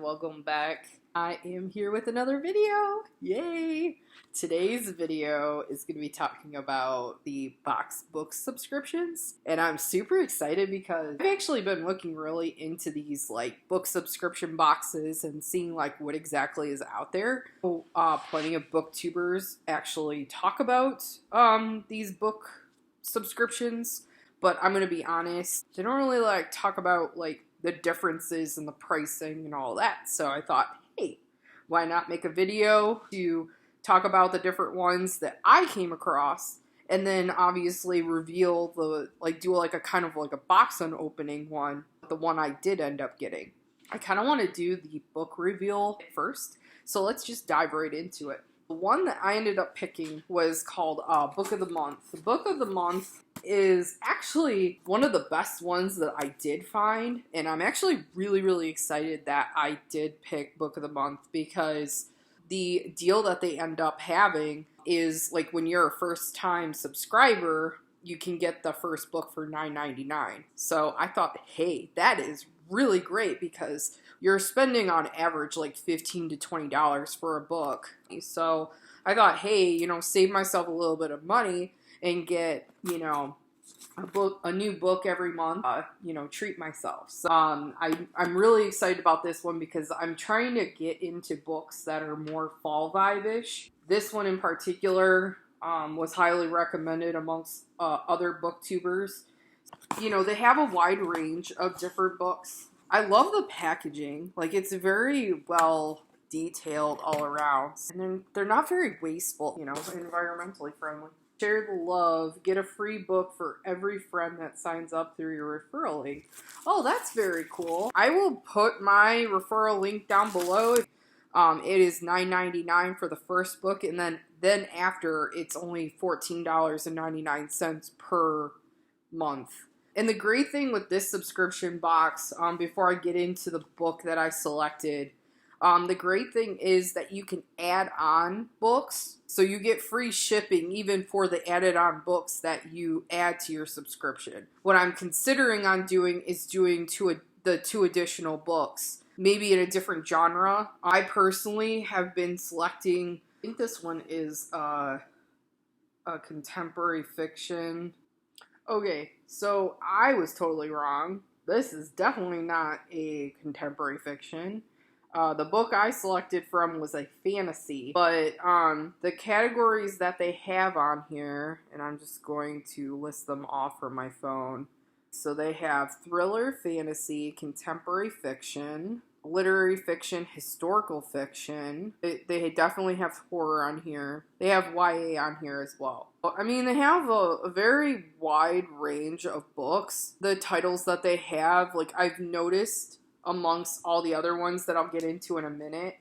Welcome back. I am here with another video. Yay! Today's video is going to be talking about the box book subscriptions, and I'm super excited because I've actually been looking really into these book subscription boxes and seeing what exactly is out there. Plenty of booktubers actually talk about these book subscriptions, but I'm going to be honest, they don't really talk about the differences in the pricing and all that. So I thought, hey, why not make a video to talk about the different ones that I came across, and then obviously reveal do a kind of a box unopening one, the one I did end up getting. I kind of want to do the book reveal first, so let's just dive right into it. The one that I ended up picking was called Book of the Month. The Book of the Month is actually one of the best ones that I did find, and I'm actually really excited that I did pick Book of the Month, because the deal that they end up having is when you're a first time subscriber, you can get the first book for $9.99. So I thought, hey, that is really great, because you're spending on average $15 to $20 for a book. So I thought, hey, save myself a little bit of money and get, a new book every month, treat myself. So, I'm really excited about this one because I'm trying to get into books that are more fall vibe-ish. This one in particular was highly recommended amongst other booktubers. They have a wide range of different books. I love the packaging. It's very well detailed all around. And they're not very wasteful, environmentally friendly. Share the love. Get a free book for every friend that signs up through your referral link. Oh, that's very cool. I will put my referral link down below. It is $9.99 for the first book, and then after it's only $14.99 per month. And the great thing with this subscription box, before I get into the book that I selected, the great thing is that you can add on books. So you get free shipping even for the added on books that you add to your subscription. What I'm considering on doing is doing the two additional books, maybe in a different genre. I personally have been selecting, I think this one is a contemporary fiction. Okay, so I was totally wrong. This is definitely not a contemporary fiction. The book I selected from was a fantasy, but the categories that they have on here, and I'm just going to list them off from my phone. So they have thriller, fantasy, contemporary fiction, literary fiction, historical fiction. They definitely have horror on here. They have YA on here as well. I mean, they have a very wide range of books. The titles that they have, I've noticed amongst all the other ones that I'll get into in a minute,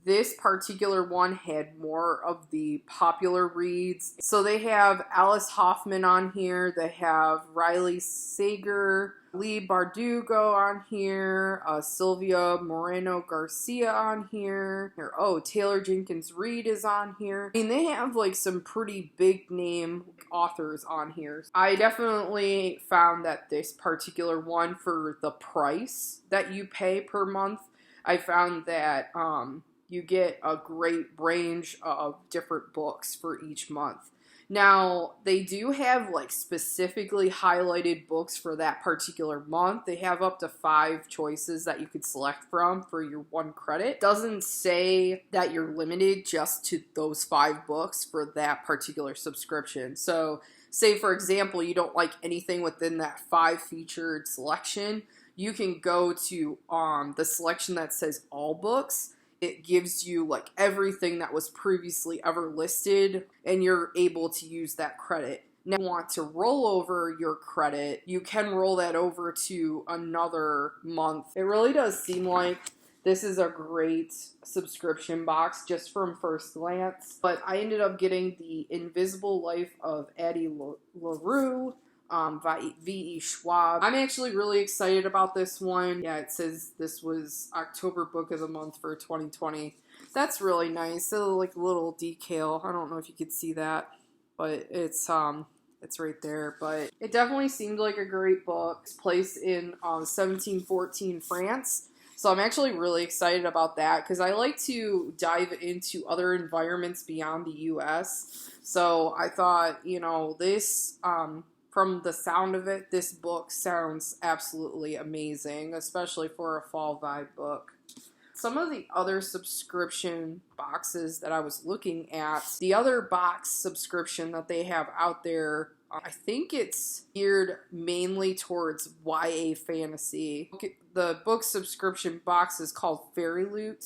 this particular one had more of the popular reads. So they have Alice Hoffman on here. They have Riley Sager, Leigh Bardugo on here, Sylvia Moreno Garcia on here. Oh, Taylor Jenkins Reid is on here. I mean, they have some pretty big name authors on here. I definitely found that this particular one, for the price that you pay per month, I found that you get a great range of different books for each month. Now, they do have specifically highlighted books for that particular month. They have up to 5 choices that you could select from for your 1 credit. It doesn't say that you're limited just to those 5 books for that particular subscription. So, say for example, you don't like anything within that 5 featured selection, you can go to the selection that says all books. It gives you everything that was previously ever listed, and you're able to use that credit. Now, if you want to roll over your credit, you can roll that over to another month. It really does seem like this is a great subscription box just from first glance. But I ended up getting The Invisible Life of Addie LaRue, V.E. Schwab. I'm actually really excited about this one. Yeah, it says this was October Book of the Month for 2020. That's really nice. So little decal. I don't know if you could see that, but it's right there. But it definitely seemed like a great book. It's placed in 1714 France. So I'm actually really excited about that because I like to dive into other environments beyond the US. So I thought, this, from the sound of it, this book sounds absolutely amazing, especially for a fall vibe book. Some of the other subscription boxes that I was looking at, the other box subscription that they have out there, I think it's geared mainly towards YA fantasy. The book subscription box is called Fairy Loot.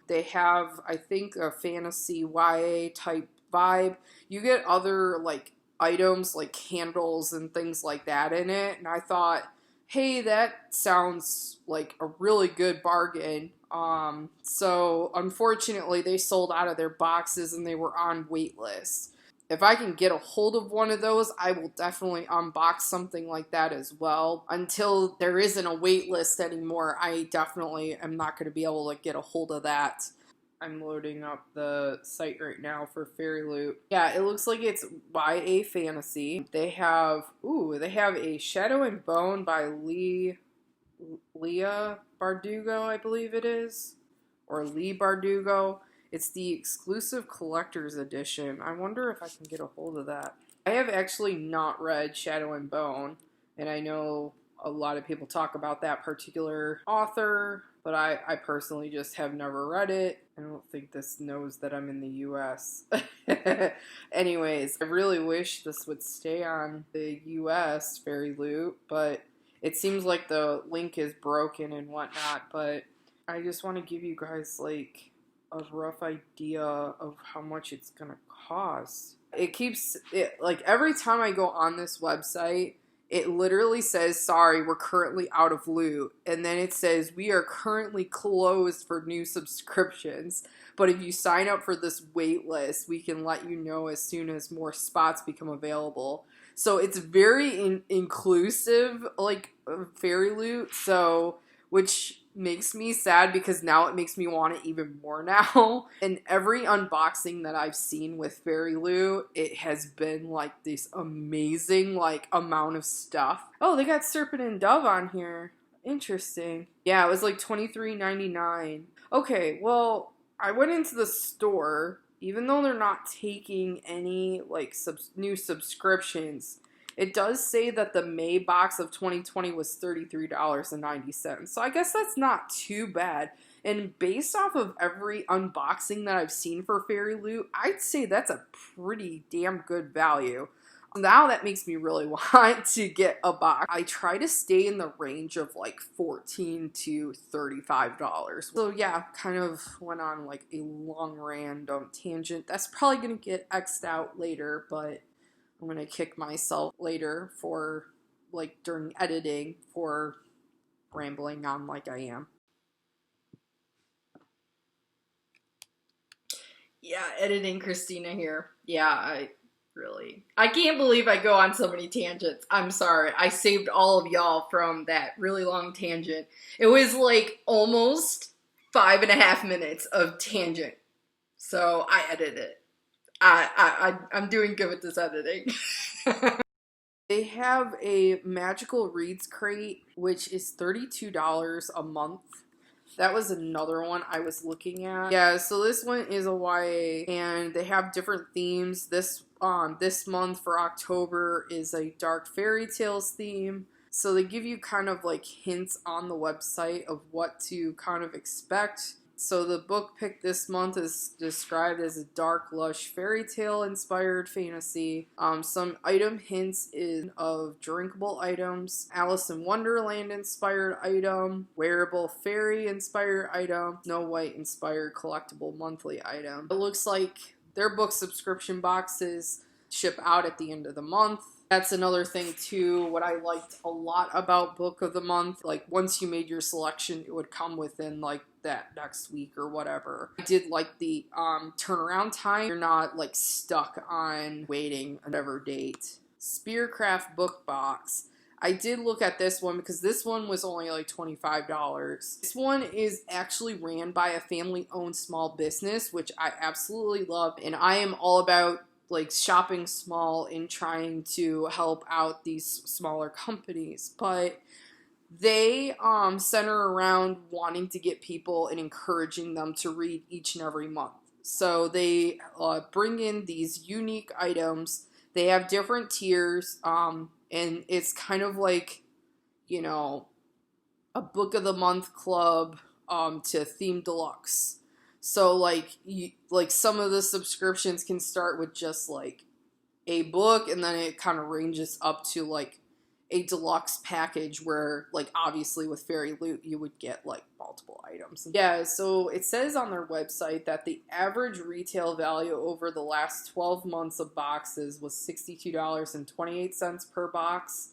They have, I think, a fantasy YA type vibe. You get other like items like candles and things like that in it, and I thought, hey, that sounds like a really good bargain. So unfortunately they sold out of their boxes and they were on wait list. If I can get a hold of one of those, I will definitely unbox something like that as well. Until there isn't a wait list anymore, I definitely am not going to be able to get a hold of that. I'm loading up the site right now for Fairy Loot. Yeah, it looks like it's YA fantasy. They have a Shadow and Bone by Leah Bardugo, I believe it is, or Lee Bardugo. It's the exclusive collector's edition. I wonder if I can get a hold of that. I have actually not read Shadow and Bone, and I know a lot of people talk about that particular author, but I personally just have never read it. I don't think this knows that I'm in the US. Anyways, I really wish this would stay on the US Fairy Loot, but it seems like the link is broken and whatnot, but I just want to give you guys like a rough idea of how much it's gonna cost. Like every time I go on this website, it literally says, sorry, we're currently out of loot. And then it says, we are currently closed for new subscriptions. But if you sign up for this wait list, we can let you know as soon as more spots become available. So it's very inclusive, like Fairy Loot, which makes me sad because now it makes me want it even more now. And every unboxing that I've seen with Fairy Loot, it has been like this amazing like amount of stuff. Oh, they got Serpent and Dove on here. Interesting. Yeah, it was like $23.99. Okay, well, I went into the store. Even though they're not taking any like new subscriptions, it does say that the May box of 2020 was $33.90. So I guess that's not too bad. And based off of every unboxing that I've seen for Fairy Loot, I'd say that's a pretty damn good value. Now that makes me really want to get a box. I try to stay in the range of like $14 to $35. So yeah, kind of went on like a long random tangent. That's probably going to get X'd out later, but I'm going to kick myself later for like during editing for rambling on like I am. Yeah, editing Christina here. Yeah, I can't believe I go on so many tangents. I'm sorry. I saved all of y'all from that really long tangent. It was like almost 5.5 minutes of tangent. So I edited it. I'm doing good with this editing. They have a Magical Reads crate, which is $32 a month. That was another one I was looking at. Yeah, so this one is a YA, and they have different themes. This month for October is a Dark Fairy Tales theme. So they give you kind of like hints on the website of what to kind of expect. So the book picked this month is described as a dark, lush fairy tale inspired fantasy. Some item hints of drinkable items, Alice in Wonderland inspired item, wearable fairy inspired item, Snow White inspired collectible monthly item. It looks like their book subscription boxes ship out at the end of the month. That's another thing too, what I liked a lot about Book of the Month, like once you made your selection, it would come within like that next week or whatever. I did like the turnaround time. You're not like stuck on waiting another date. Spearcraft book box. I did look at this one because this one was only like $25. This one is actually ran by a family-owned small business, which I absolutely love, and I am all about like shopping small and trying to help out these smaller companies. But They center around wanting to get people and encouraging them to read each and every month. So they bring in these unique items. They have different tiers, and it's kind of like, you know, a book of the month club to Theme Deluxe. So like some of the subscriptions can start with just like a book, and then it kind of ranges up to like a deluxe package where, like, obviously with Fairy Loot you would get like multiple items. Yeah, so it says on their website that the average retail value over the last 12 months of boxes was $62.28 per box.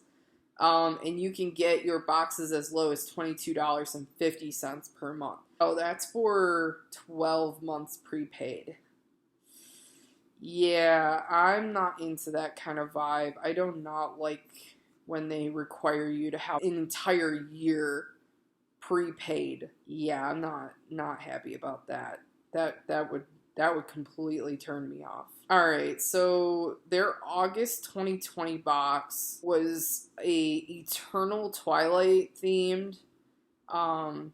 And you can get your boxes as low as $22.50 per month. Oh, that's for 12 months prepaid. Yeah, I'm not into that kind of vibe. I do not like when they require you to have an entire year prepaid. Yeah, I'm not happy about that. That would completely turn me off. All right, so their August 2020 box was a Eternal Twilight themed. It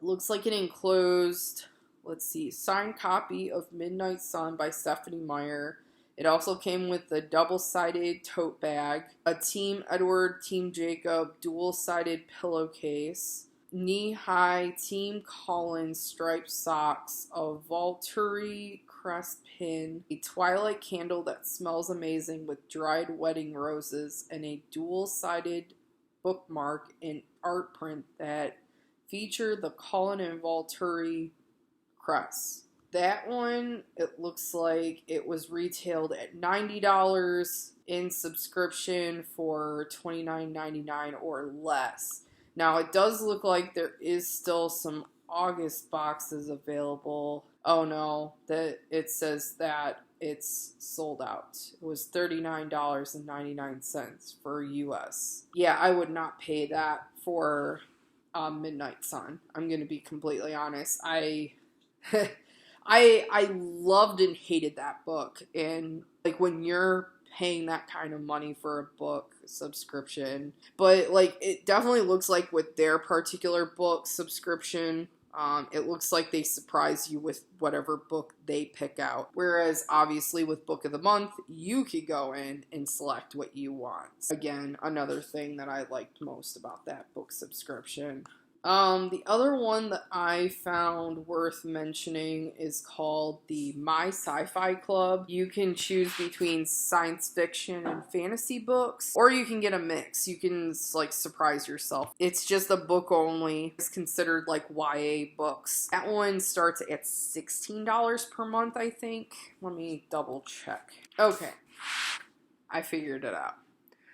looks like it enclosed, let's see, signed copy of Midnight Sun by Stephanie Meyer. It also came with a double-sided tote bag, a Team Edward, Team Jacob dual-sided pillowcase, knee-high Team Collins striped socks, a Volturi crest pin, a Twilight candle that smells amazing with dried wedding roses, and a dual-sided bookmark and art print that feature the Colin and Volturi crest. That one, it looks like it was retailed at $90 in subscription for $29.99 or less. Now, it does look like there is still some August boxes available. Oh no, that it says that it's sold out. It was $39.99 for US. Yeah, I would not pay that for Midnight Sun. I'm going to be completely honest. I loved and hated that book, and like when you're paying that kind of money for a book subscription, but like it definitely looks like with their particular book subscription, it looks like they surprise you with whatever book they pick out. Whereas obviously with Book of the Month, you could go in and select what you want. Again, another thing that I liked most about that book subscription. The other one that I found worth mentioning is called the My Sci-Fi Club. You can choose between science fiction and fantasy books, or you can get a mix. You can like surprise yourself. It's just a book only. It's considered like YA books. That one starts at $16 per month, I think. Let me double check. Okay, I figured it out.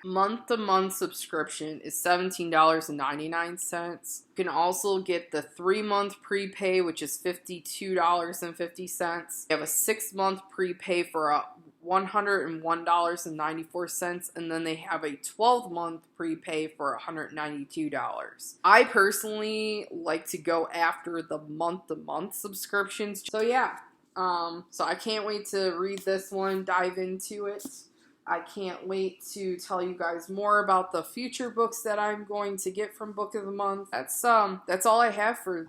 Month-to-month subscription is $17.99. You can also get the 3-month prepay, which is $52.50. You have a 6-month prepay for $101.94, and then they have a 12-month prepay for $192. I personally like to go after the month-to-month subscriptions. So yeah, so I can't wait to read this one, dive into it. I can't wait to tell you guys more about the future books that I'm going to get from Book of the Month. That's all I have for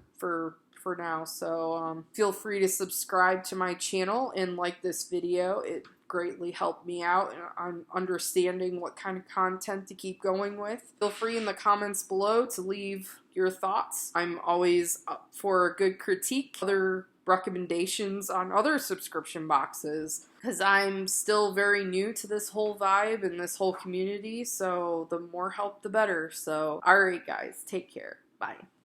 now. So feel free to subscribe to my channel and like this video. It greatly helped me out on understanding what kind of content to keep going with. Feel free in the comments below to leave your thoughts. I'm always up for a good critique. Other recommendations on other subscription boxes, because I'm still very new to this whole vibe and this whole community, so the more help the better. So alright guys, take care. Bye.